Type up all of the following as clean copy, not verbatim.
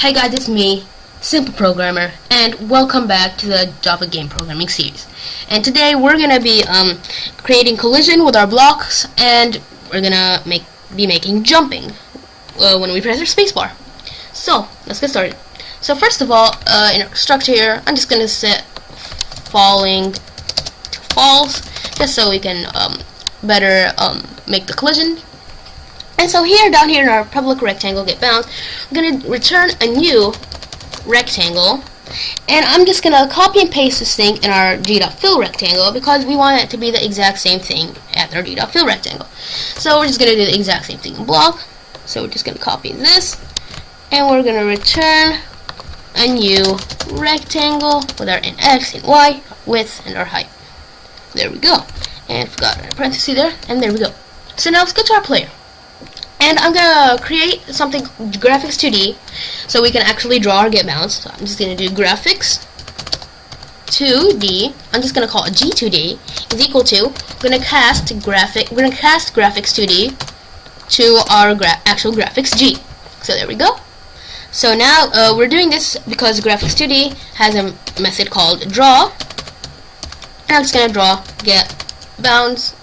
Hey guys, it's me, Simple Programmer, and welcome back to the Java game programming series. And today we're gonna be creating collision with our blocks, and we're gonna be making jumping when we press our spacebar. So let's get started. So first of all, in our structure here, I'm just gonna set falling to false, just so we can better make the collision. And so down here in our public rectangle get bounds, we're going to return a new rectangle, and I'm just going to copy and paste this thing in our g.fill rectangle because we want it to be the exact same thing as our g.fill rectangle. So we're just going to do the exact same thing in block. So we're just going to copy this, and we're going to return a new rectangle with our int x, int y, width, and our height. There we go. And forgot our parenthesis there, and there we go. So now let's go to our player. And I'm gonna create something graphics 2D so we can actually draw our get bounds. So I'm just gonna do graphics 2D. I'm just gonna call it G2D is equal to we're gonna cast graphics 2D to our actual graphics G. So there we go. So now we're doing this because graphics 2D has a method called draw. And I'm just gonna draw get bounds.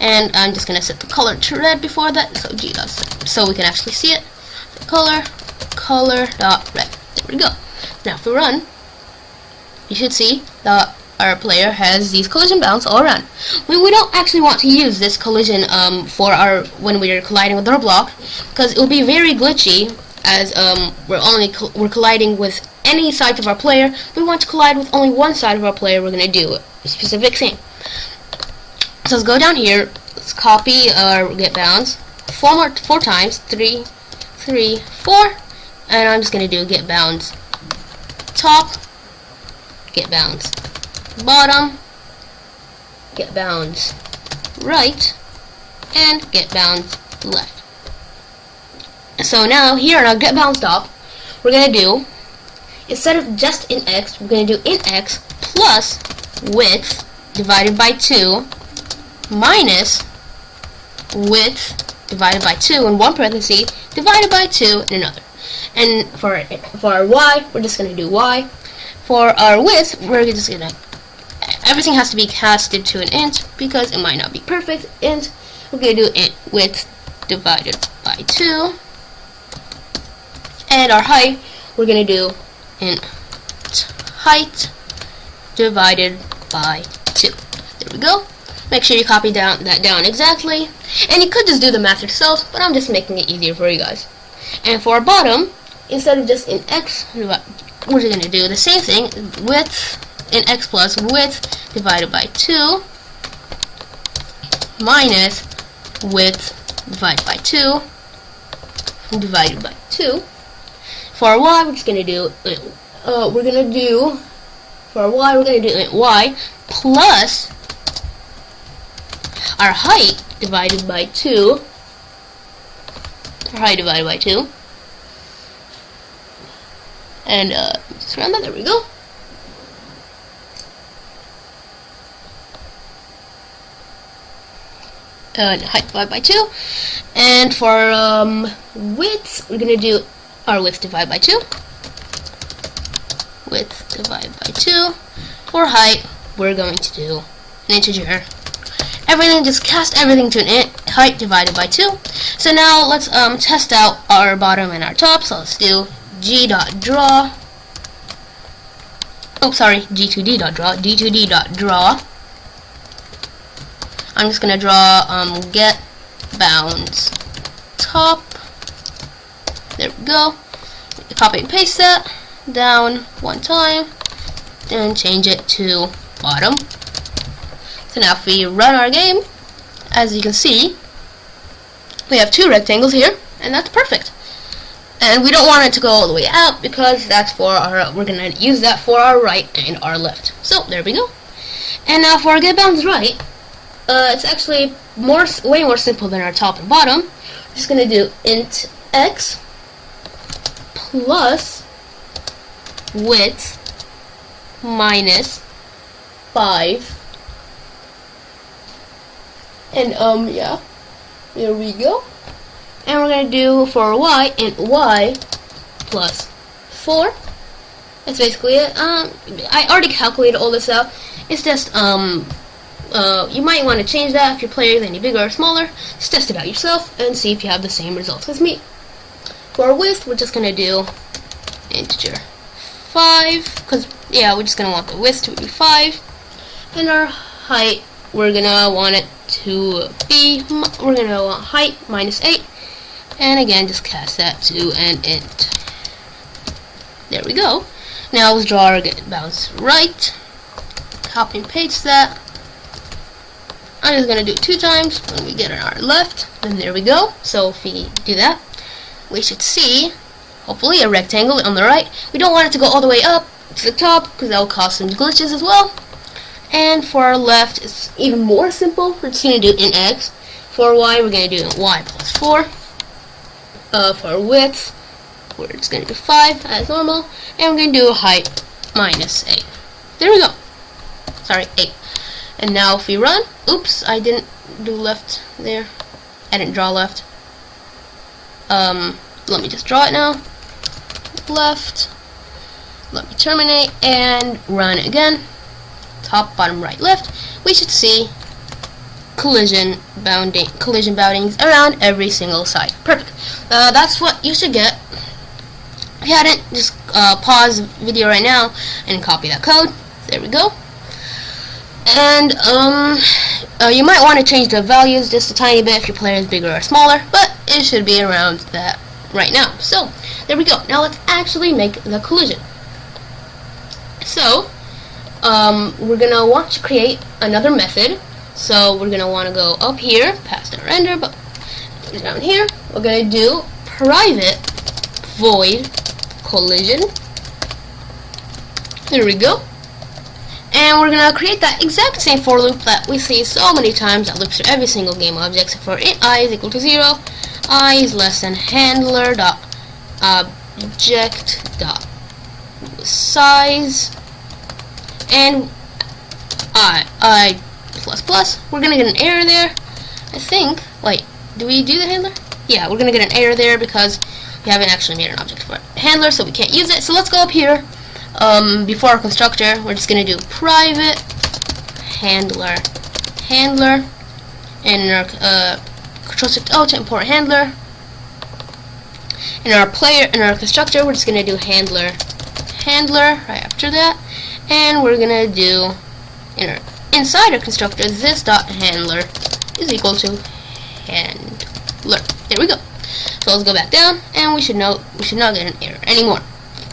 And I'm just gonna set the color to red before that, so G does, so we can actually see it. So color dot red. There we go. Now if we run, you should see that our player has these collision bounds all around. We don't actually want to use this collision when we're colliding with our block, because it will be very glitchy, as we're colliding with any side of our player. We want to collide with only one side of our player. We're gonna do a specific thing. So let's go down here, let's copy our get bounds four times, 3, 4, and I'm just going to do get bounds top, get bounds bottom, get bounds right, and get bounds left. So now here on our get bounds top, we're going to do, instead of just int x, we're going to do int x plus width divided by 2 minus width divided by 2 in one parenthesis divided by 2 in another. And for our y, we're just going to do y. For our width, we're just going to, everything has to be casted to an int because it might not be perfect. Int, we're going to do int width divided by 2. And our height, we're going to do int height divided by 2. There we go. Make sure you copy that down exactly, and you could just do the math yourself, but I'm just making it easier for you guys. And for our bottom, instead of just in x, we're going to do the same thing, width in x plus width divided by 2 minus width divided by 2 divided by 2. For our y, we're just going to do y plus our height divided by 2. And just round that. There we go. And height divided by 2. And for width, we're gonna do our width divided by 2. Width divided by 2. For height, we're going to do an integer. Everything, just cast everything to an int, height divided by 2. So now let's test out our bottom and our top. So let's do g.draw. Oh, sorry, g2d.draw. g2d.draw. I'm just gonna draw get bounds top. There we go. Copy and paste that down one time, then change it to bottom. So now if we run our game, as you can see, we have 2 rectangles here, and that's perfect. And we don't want it to go all the way out because that's for we're going to use that for our right and our left. So there we go. And now for our get bounds right, it's actually way more simple than our top and bottom. We're just going to do int x plus width minus 5. And yeah, there we go. and we're gonna do for y int y plus 4. That's basically it. I already calculated all this out. It's just you might want to change that if your player is any bigger or smaller. Just test it out yourself and see if you have the same results as me. For our width, we're just gonna do integer 5, because yeah, we're just gonna want the width to be 5, and our height, we're gonna want it to be, we're gonna want height minus 8, and again just cast that to an int. There we go. Now let's draw our get bounce right, copy and paste that. I'm just gonna do it 2 times when we get on our left, and there we go. So if we do that, we should see hopefully a rectangle on the right. We don't want it to go all the way up to the top because that will cause some glitches as well. And for our left, it's even more simple. We're just going to do int x. For y, we're going to do y plus 4. For our width, we're just going to do 5 as normal. And we're going to do height minus 8. There we go. Sorry, 8. And now if we run, oops, I didn't do left there. I didn't draw left. Let me just draw it now. Left. Let me terminate and run again. Top, bottom, right, left. We should see collision boundings around every single side. Perfect. That's what you should get. If you hadn't, just pause the video right now and copy that code. There we go. And you might want to change the values just a tiny bit if your player is bigger or smaller, but it should be around that right now. So there we go. Now let's actually make the collision. So we're gonna want to create another method. So we're gonna want to go up here past our render, but down here we're gonna do private void collision. There we go. And we're gonna create that exact same for loop that we see so many times that loops through every single game object. So for int I is equal to 0, I is less than handler dot object dot size, and I plus plus. We're gonna get an error there. I think. Wait, do we do the handler? Yeah, we're gonna get an error there because we haven't actually made an object for it. Handler, so we can't use it. So let's go up here. Before our constructor, we're just gonna do private handler, and in our control shift O to import handler. In our constructor, we're just gonna do handler right after that, and we're gonna do inside our constructor this dot handler is equal to handler. There we go. So let's go back down, and we should not get an error anymore.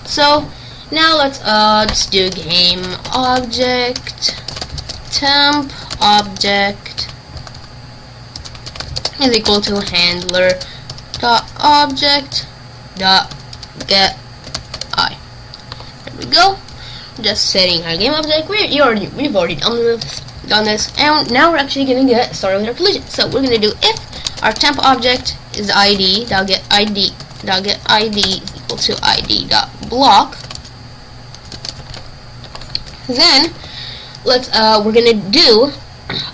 So now let's just do game object temp object is equal to handler dot object dot get I. There we go. Just setting our game object. We've already done this, and now we're actually gonna get started with our collision. So we're gonna do if our temp object is ID dot get ID is equal to ID dot block. Then let's we're gonna do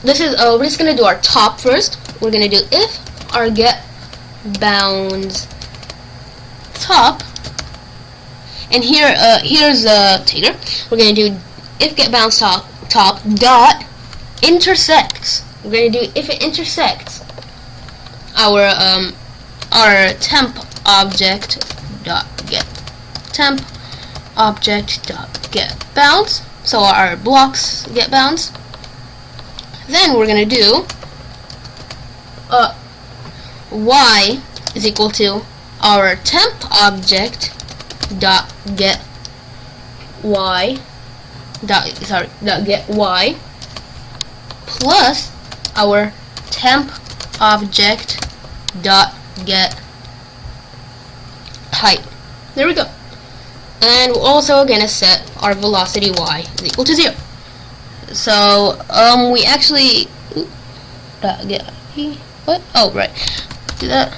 this is we're just gonna do our top first. We're gonna do if our get bounds top, and here here's Tater. We're gonna do if get bounds top dot intersects. We're gonna do if it intersects our temp object dot get temp object dot get bounds. So our blocks get bounds. Then we're gonna do y is equal to our temp object dot get y dot get y plus our temp object dot get height. There we go. And we're also gonna set our velocity y is equal to 0. So we actually what? Oh right. Do that.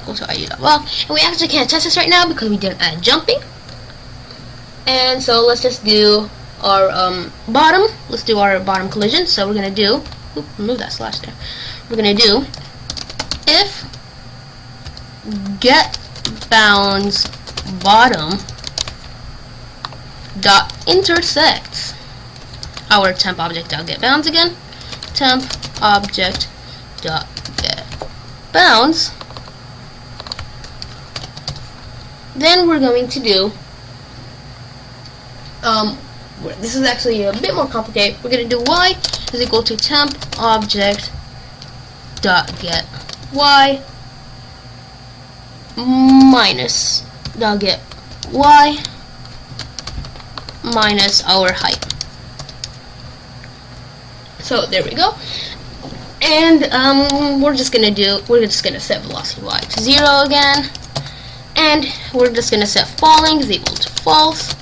Also I do that well. And we actually can't test this right now because we didn't add jumping. And so let's just do our bottom. Let's do our bottom collision. So we're gonna do remove that slash there. We're gonna do if get bounds bottom dot intersects our temp object dot get bounds again. Temp object dot get bounds. Then we're going to do this is actually a bit more complicated. We're going to do y is equal to temp object dot get y minus dot get y minus our height. So there we go. And we're just gonna set velocity y to 0 again, and we're just gonna set falling is equal to false,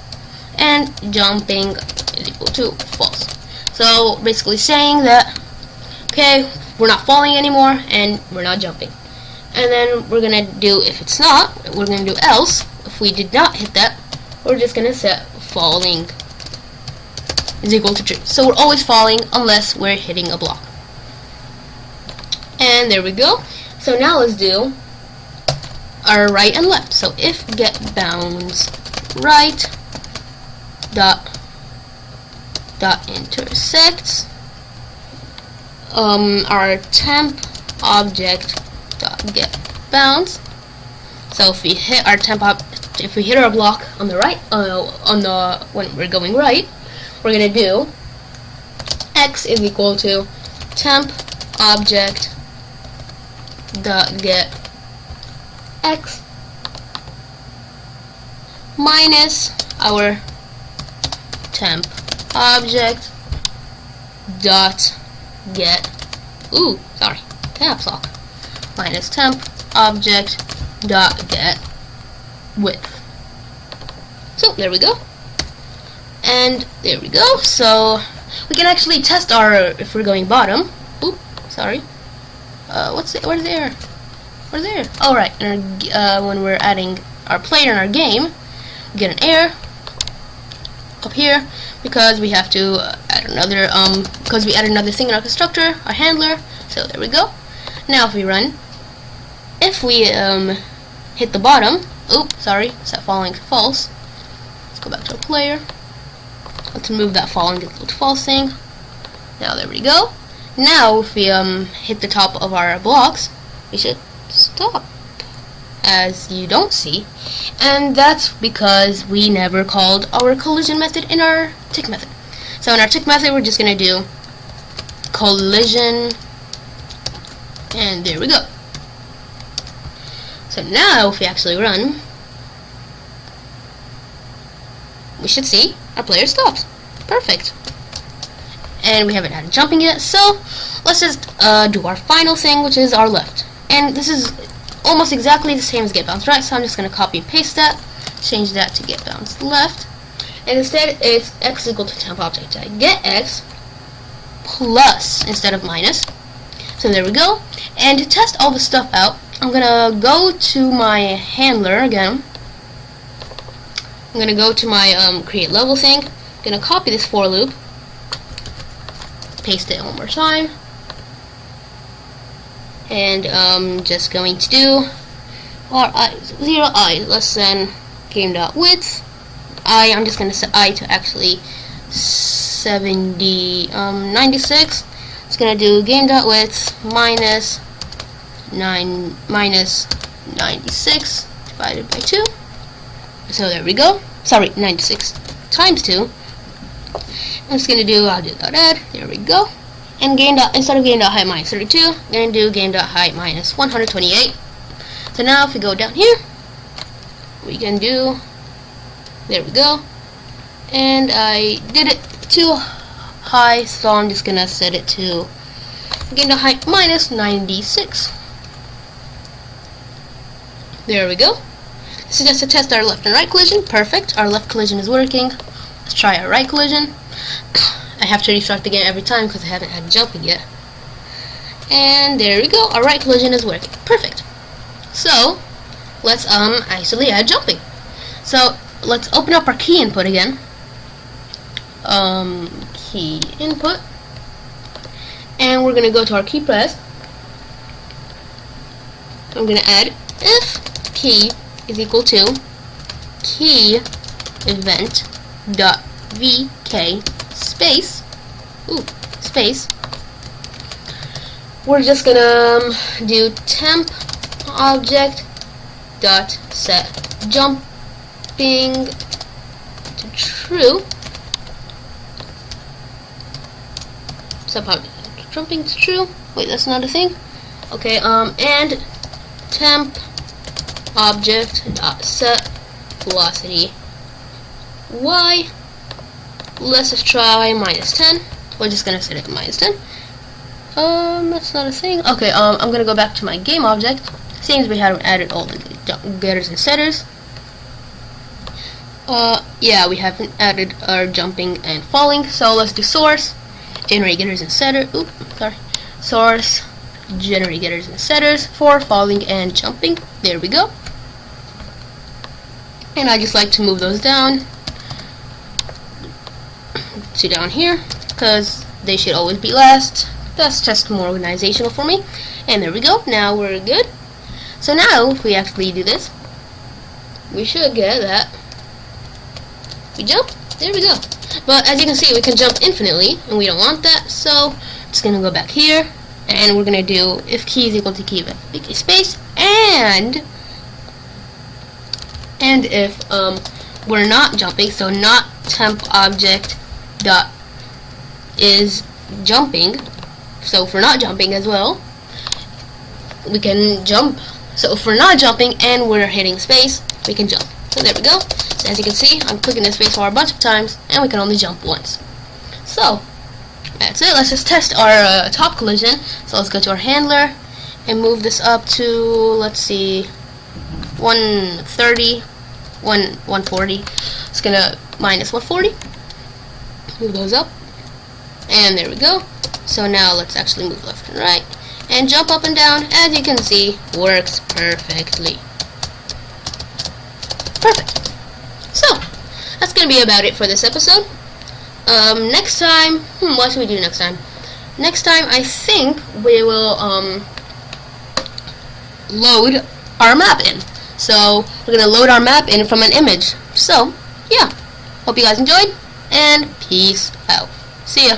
and jumping is equal to false. So basically saying that, okay, we're not falling anymore and we're not jumping. And then we're gonna do, if it's not, we're gonna do else. If we did not hit that, we're just gonna set falling is equal to true. So we're always falling unless we're hitting a block. And there we go. So now let's do our right and left. So if get bounds right dot intersects our temp object dot get bounds. So if we hit our if we hit our block on the right, when we're going right, we're gonna do x is equal to temp object dot get x minus our temp object dot get caps lock minus temp object dot get width. So there we go. And there we go. So we can actually test our, if we're going bottom. Oop, sorry. Where's the error? Where's the error? Oh, right. When we're adding our player in our game, we get an error up here because we have to add another, because we added another thing in our constructor, our handler. So there we go. Now if we run, if we hit the bottom, set falling to false. Let's go back to our player. Let's remove that falling to false thing. Now there we go. Now if we hit the top of our blocks, we should stop, as you don't see, and that's because we never called our collision method in our tick method. So in our tick method, we're just gonna do collision, and there we go. So now if we actually run, we should see our player stops. Perfect. And we haven't had jumping yet, so let's just do our final thing, which is our left. And this is almost exactly the same as get bounds right, so I'm just going to copy and paste that, change that to get bounds left, and instead it's x equal to temp object get x plus instead of minus. So there we go. And to test all the stuff out, I'm going to go to my handler again. I'm going to go to my create level thing. I'm going to copy this for loop, paste it one more time, and just going to do i 0 less than game.width. I'm just going to set I to actually 96. It's going to do game.width minus 96 divided by 2. So there we go. Sorry, 96 times 2. I'm just gonna do add. There we go. And instead of game.height minus 32, I'm gonna do game.height minus 128. So now if we go down here, we can do, there we go. And I did it too high, so I'm just gonna set it to game.height minus 96. There we go. This is just to test our left and right collision. Perfect. Our left collision is working. Let's try our right collision. I have to restart the game every time because I haven't had jumping yet. And there we go. Our right collision is working. Perfect. So let's actually add jumping. So let's open up our key input again. Key input. And we're gonna go to our key press. I'm gonna add if key is equal to key event dot vk space we're just gonna do temp object dot set jumping to true. Jumping to true. Wait, that's not a thing. Okay, and temp object dot set velocity y. Let's just try -10. We're just gonna set it -10. That's not a thing. Okay, I'm gonna go back to my game object. Seems we haven't added all the getters and setters. Yeah, we haven't added our jumping and falling. So let's do source, generate getters and setters. Source, generate getters and setters for falling and jumping. There we go. And I just like to move those down to down here because they should always be last. That's just more organizational for me. And there we go. Now we're good. So now if we actually do this, we should get that. We jump. There we go. But as you can see, we can jump infinitely, and we don't want that. So I'm just gonna go back here, and we're gonna do if key is equal to key event vk space, and if we're not jumping, so not temp object dot is jumping. So if we're not jumping as well, we can jump. So if we're not jumping and we're hitting space, we can jump. So there we go. So as you can see, I'm clicking this space bar a bunch of times, and we can only jump once. So that's it. Let's just test our top collision. So let's go to our handler and move this up to, let's see, 130, 140. It's gonna -140. Move those up, and there we go. So now let's actually move left and right and jump up and down. As you can see, works perfectly. Perfect. So that's gonna be about it for this episode. Next time, what should we do next time? Next time, I think we will load our map in. So we're gonna load our map in from an image. So yeah, hope you guys enjoyed, and peace out. See ya.